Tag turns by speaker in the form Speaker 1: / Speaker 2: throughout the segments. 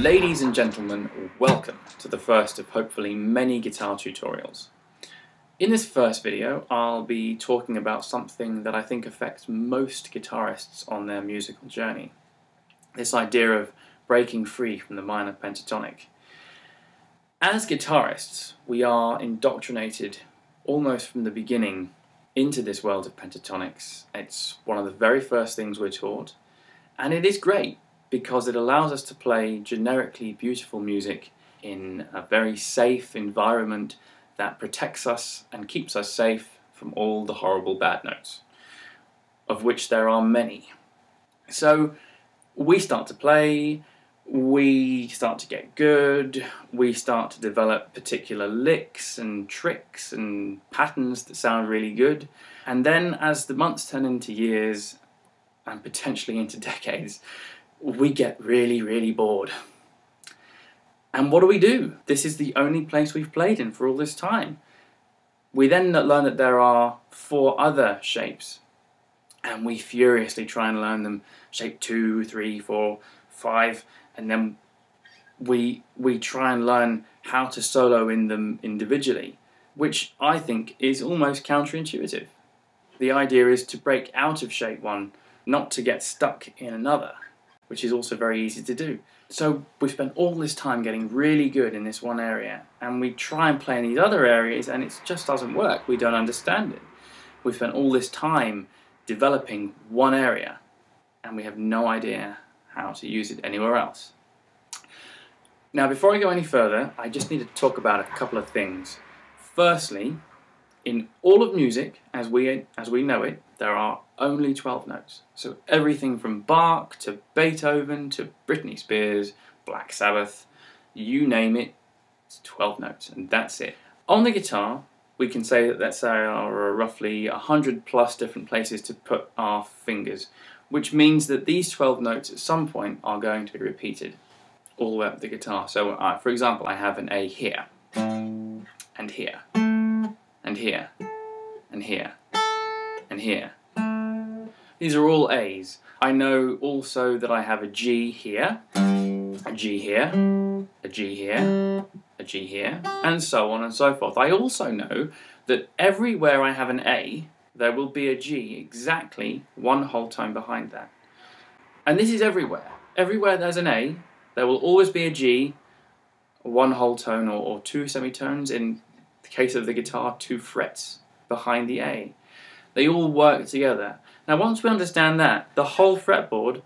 Speaker 1: Ladies and gentlemen, welcome to the first of hopefully many guitar tutorials. In this first video, I'll be talking about something that I think affects most guitarists on their musical journey. This idea of breaking free from the minor pentatonic. As guitarists, we are indoctrinated almost from the beginning into this world of pentatonics. It's one of the very first things we're taught, and it is great because it allows us to play generically beautiful music in a very safe environment that protects us and keeps us safe from all the horrible bad notes, of which there are many. So we start to play, we start to get good, we start to develop particular licks and tricks and patterns that sound really good, and then as the months turn into years and potentially into decades, we get really bored. And what do? This is the only place we've played in for all this time. We then learn that there are 4 other shapes, and we furiously try and learn them, shape 2, 3, 4, 5, and then we try and learn how to solo in them individually, which I think is almost counterintuitive. The idea is to break out of shape 1, not to get stuck in another, which is also very easy to do. So we spent all this time getting really good in this one area, and we try and play in these other areas and it just doesn't work. We don't understand it. We spent all this time developing one area and we have no idea how to use it anywhere else. Now, before I go any further, I just need to talk about a couple of things. Firstly, in all of music, as we know it, there are only 12 notes. So everything from Bach to Beethoven to Britney Spears, Black Sabbath, you name it, it's 12 notes, and that's it. On the guitar, we can say that there are roughly 100 plus different places to put our fingers, which means that these 12 notes at some point are going to be repeated all the way up the guitar. So for example, I have an A here, and here, and here, and here, and here. These are all A's. I know also that I have a G here, a G here, a G here, a G here, and so on and so forth. I also know that everywhere I have an A, there will be a G exactly one whole tone behind that. And this is everywhere. Everywhere there's an A, there will always be a G, one whole tone or 2 semitones, in the case of the guitar, 2 frets behind the A. They all work together. Now, once we understand that, the whole fretboard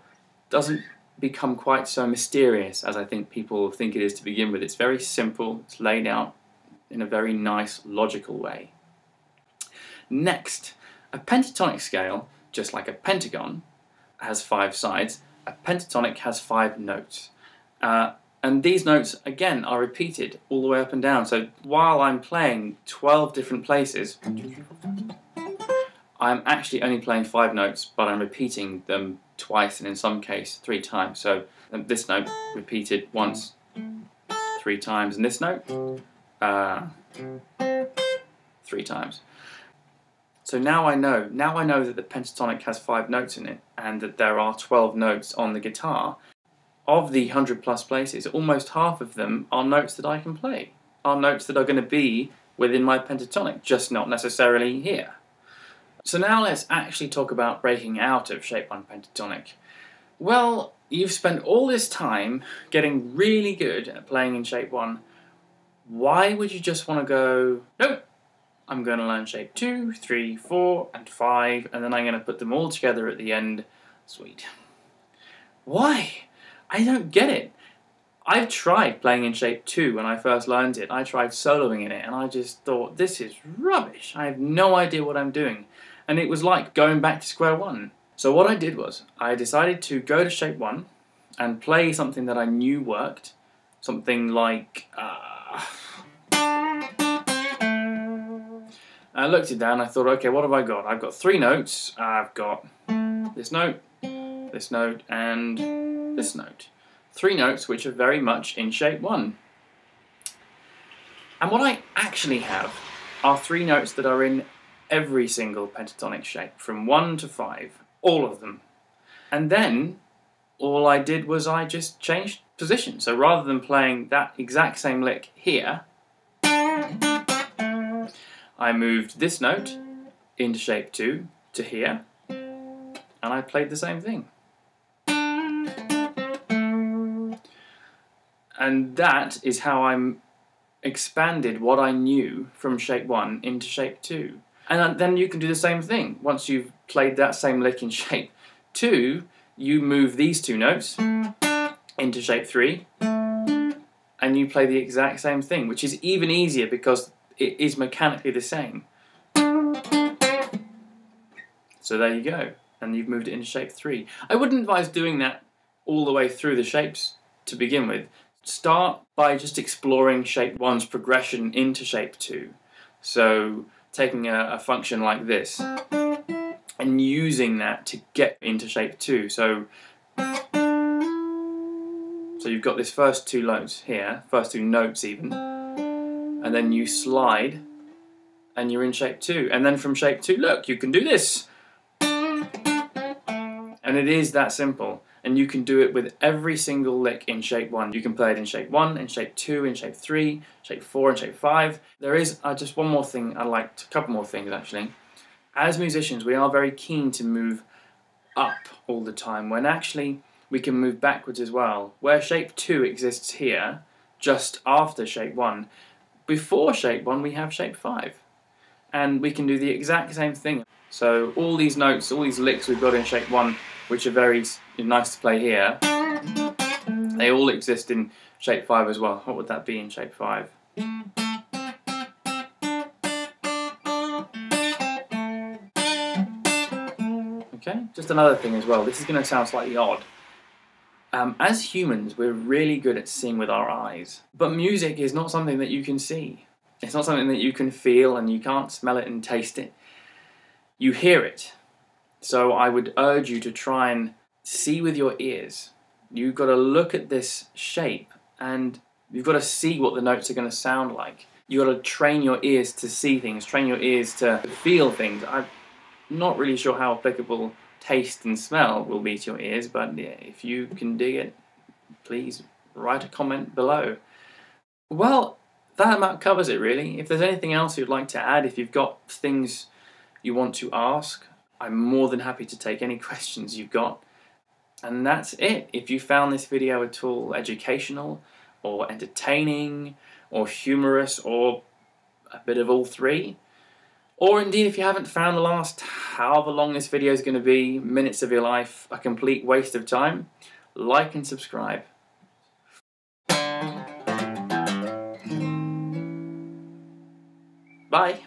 Speaker 1: doesn't become quite so mysterious as I think people think it is to begin with. It's very simple, it's laid out in a very nice, logical way. Next, a pentatonic scale, just like a pentagon, has 5 sides. A pentatonic has 5 notes. And these notes, again, are repeated all the way up and down. So while I'm playing 12 different places, I'm actually only playing 5 notes, but I'm repeating them twice, and in some case 3 times. So this note repeated once, 3 times, and this note 3 times. So now I know that the pentatonic has 5 notes in it, and that there are 12 notes on the guitar. Of the 100 plus places, almost half of them are notes that I can play, are notes that are going to be within my pentatonic, just not necessarily here. So now let's actually talk about breaking out of shape 1 pentatonic. Well, you've spent all this time getting really good at playing in shape 1. Why would you just want to go, nope, I'm going to learn shape 2, 3, 4, and 5, and then I'm going to put them all together at the end. Sweet. Why? I don't get it. I've tried playing in shape 2 when I first learned it. I tried soloing in it, and I just thought, this is rubbish. I have no idea what I'm doing. And it was like going back to square one. So what I did was, I decided to go to shape 1 and play something that I knew worked. Something like... I looked it down, I thought, okay, what have I got? I've got 3 notes. I've got this note, and this note. 3 notes which are very much in shape 1. And what I actually have are 3 notes that are in every single pentatonic shape, from 1 to 5, all of them. And then all I did was I just changed position. So rather than playing that exact same lick here, I moved this note into shape 2 to here, and I played the same thing. And that is how I expanded what I knew from shape 1 into shape 2. And then you can do the same thing. Once you've played that same lick in shape 2, you move these two notes into shape 3, and you play the exact same thing, which is even easier because it is mechanically the same. So there you go, and you've moved it into shape 3. I wouldn't advise doing that all the way through the shapes to begin with. Start by just exploring shape 1's progression into shape 2. So taking a function like this and using that to get into shape 2. So you've got this first two notes here, first two notes even, and then you slide and you're in shape 2. And then from shape 2, look, you can do this. And it is that simple. And you can do it with every single lick in shape 1. You can play it in shape 1, in shape 2, in shape 3, shape 4, and shape 5. There is just one more thing a couple more things actually. As musicians, we are very keen to move up all the time, when actually we can move backwards as well. Where shape 2 exists here, just after shape 1, before shape 1 we have shape 5. And we can do the exact same thing. So all these notes, all these licks we've got in shape 1, which are very nice to play here, they all exist in shape 5 as well. What would that be in shape 5? Okay, just another thing as well. This is going to sound slightly odd. As humans, we're really good at seeing with our eyes. But music is not something that you can see. It's not something that you can feel, and you can't smell it and taste it. You hear it. So I would urge you to try and see with your ears. You've got to look at this shape and you've got to see what the notes are going to sound like. You've got to train your ears to see things, train your ears to feel things. I'm not really sure how applicable taste and smell will be to your ears, but yeah, if you can dig it, please write a comment below. Well, that about covers it really. If there's anything else you'd like to add, if you've got things you want to ask, I'm more than happy to take any questions you've got. And that's it. If you found this video at all educational, or entertaining, or humorous, or a bit of all three, or indeed if you haven't found the last however long this video is going to be, minutes of your life, a complete waste of time, like and subscribe. Bye.